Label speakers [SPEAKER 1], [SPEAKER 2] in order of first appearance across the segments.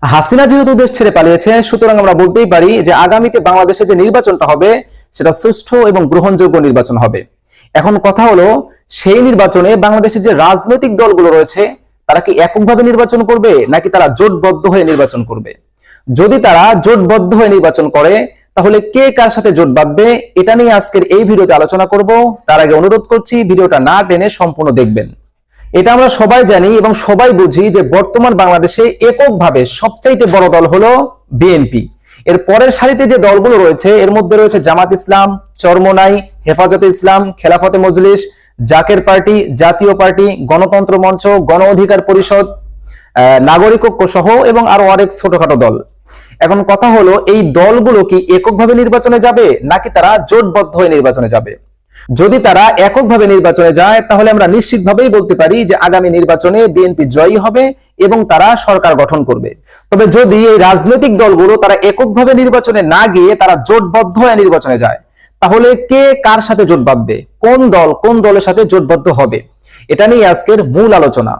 [SPEAKER 1] হাসিনা যেহেতু দেশ ছেড়ে পালিয়েছে, সুতরাং আমরা বলতেই পারি যে আগামীতে বাংলাদেশে যে নির্বাচনটা হবে সেটা সুষ্ঠু এবং গ্রহণযোগ্য নির্বাচন হবে। এখন কথা হলো, সেই নির্বাচনে বাংলাদেশের যে রাজনৈতিক দলগুলো রয়েছে তারা কি এককভাবে নির্বাচন করবে নাকি তারা জোটবদ্ধ হয়ে নির্বাচন করবে? যদি তারা জোটবদ্ধ হয়ে নির্বাচন করে তাহলে কে কার সাথে জোট বাঁধবে এটা নিয়ে আজকের এই ভিডিওতে আলোচনা করব। তার আগে অনুরোধ করছি ভিডিওটা না টেনে সম্পূর্ণ দেখবেন। এটা আমরা সবাই জানি এবং সবাই বুঝি যে বর্তমান বাংলাদেশে এককভাবে সবচাইতে বড় দল হলো বিএনপি। এর পরের সারিতে যে দলগুলো রয়েছে এর মধ্যে রয়েছে জামাত ইসলাম, চরমোনাই, হেফাজতে ইসলাম, খেলাফতে মজলিস, জাকের পার্টি, জাতীয় পার্টি, গণতন্ত্র মঞ্চ, গণ অধিকার পরিষদ, নাগরিক ঐক্য সহ এবং আরো অনেক ছোটখাটো দল। এখন কথা হলো, এই দলগুলো কি এককভাবে নির্বাচনে যাবে নাকি তারা জোটবদ্ধ হয়ে নির্বাচনে যাবে? যদি তারা এককভাবে নির্বাচনে যায় তাহলে আমরা নিশ্চিতভাবেই বলতে পারি যে আগামী নির্বাচনে বিএনপি জয়ী হবে এবং তারা সরকার গঠন করবে। তবে যদি এই রাজনৈতিক দলগুলো তারা এককভাবে নির্বাচনে না গিয়ে তারা জোটবদ্ধ হয়ে নির্বাচনে যায় তাহলে কে কার সাথে জোট বাঁধবে, কোন দল কোন দলের সাথে জোটবদ্ধ হবে, এটা নিয়ে আজকের মূল আলোচনা।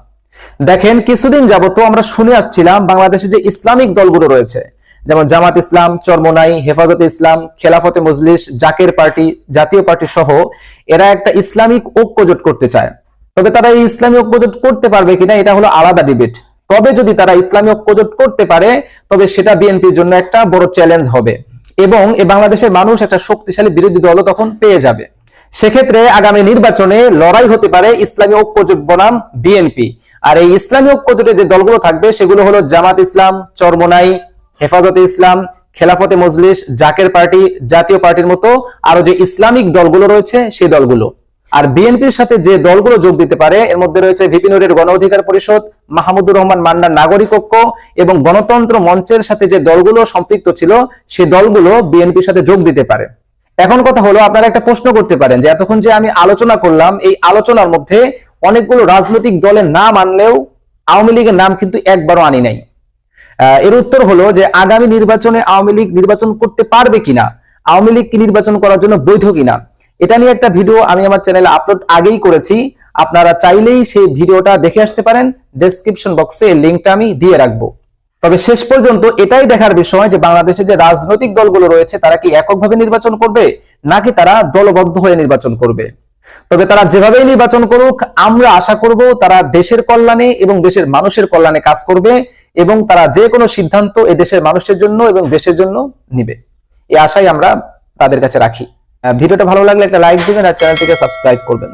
[SPEAKER 1] দেখেন, কিছুদিন যাবত আমরা শুনে আসছিলাম বাংলাদেশে যে ইসলামিক দলগুলো রয়েছে যেমন জামাত ইসলাম, চরমোনাই, হেফাজতে ইসলাম, খেলাফতে মজলিস, জাকের পার্টি, জাতীয় পার্টি সহ এরা একটা ইসলামিক ঐক্যজোট করতে চায়। তবে তারা এই ইসলামী ঐক্যজোট করতে পারবে কিনা এটা হলো আলাদা ডিবেট। তবে যদি তারা ইসলামী ঐক্যজোট করতে পারে তবে সেটা বিএনপির জন্য একটা বড় চ্যালেঞ্জ হবে এবং এই বাংলাদেশের মানুষ একটা শক্তিশালী বিরোধী দলও তখন পেয়ে যাবে। সেক্ষেত্রে আগামী নির্বাচনে লড়াই হতে পারে ইসলামী ঐক্যজোট বনাম বিএনপি। আর এই ইসলামী ঐক্যজোটে যে দলগুলো থাকবে সেগুলো হলো জামাত ইসলাম, চরমোনাই, হেফাজতে ইসলাম, খেলাফতে মজলিস, জাকের পার্টি, জাতীয় পার্টির মতো আরো যে ইসলামিক দলগুলো রয়েছে সেই দলগুলো। আর বিএনপির সাথে যে দলগুলো যোগ দিতে পারে এর মধ্যে রয়েছে ভিপি নুরের গণ অধিকার পরিষদ, মাহমুদুর রহমান মান্নার নাগরিক ঐক্য এবং গণতন্ত্র মঞ্চের সাথে যে দলগুলো সম্পৃক্ত ছিল সেই দলগুলো বিএনপির সাথে যোগ দিতে পারে। এখন কথা হলো, আপনারা একটা প্রশ্ন করতে পারেন যে এতক্ষণ যে আমি আলোচনা করলাম এই আলোচনার মধ্যে অনেকগুলো রাজনৈতিক দলের নাম আনলেও আওয়ামী লীগের নাম কিন্তু একবারও আনি নাই। এর উত্তর হলো যে আগামী নির্বাচনে আওয়ামী লীগ নির্বাচন করতে পারবে কিনা, আওয়ামী লীগ কি নির্বাচন করার জন্য বৈধ কিনা, এটা নিয়ে একটা ভিডিও আমি আমার চ্যানেলে আপলোড আগেই করেছি। আপনারা চাইলেই সেই ভিডিওটা দেখে আসতে পারেন, ডেসক্রিপশন বক্সে লিংকটা আমি দিয়ে রাখবো। তবে শেষ পর্যন্ত এটাই দেখার বিষয় যে বাংলাদেশে যে রাজনৈতিক দলগুলো রয়েছে তারা কি এককভাবে নির্বাচন করবে নাকি তারা দলবদ্ধ হয়ে নির্বাচন করবে। তবে তারা যেভাবেই নির্বাচন করুক আমরা আশা করব তারা দেশের কল্যাণে এবং দেশের মানুষের কল্যাণে কাজ করবে এবং তারা যে কোনো সিদ্ধান্ত এই দেশের মানুষের জন্য এবং দেশের জন্য নিবে, এই আশাই আমরা তাদের কাছে রাখি। ভিডিওটা ভালো লাগলে একটা লাইক দিবেন আর চ্যানেলটিকে সাবস্ক্রাইব করবেন।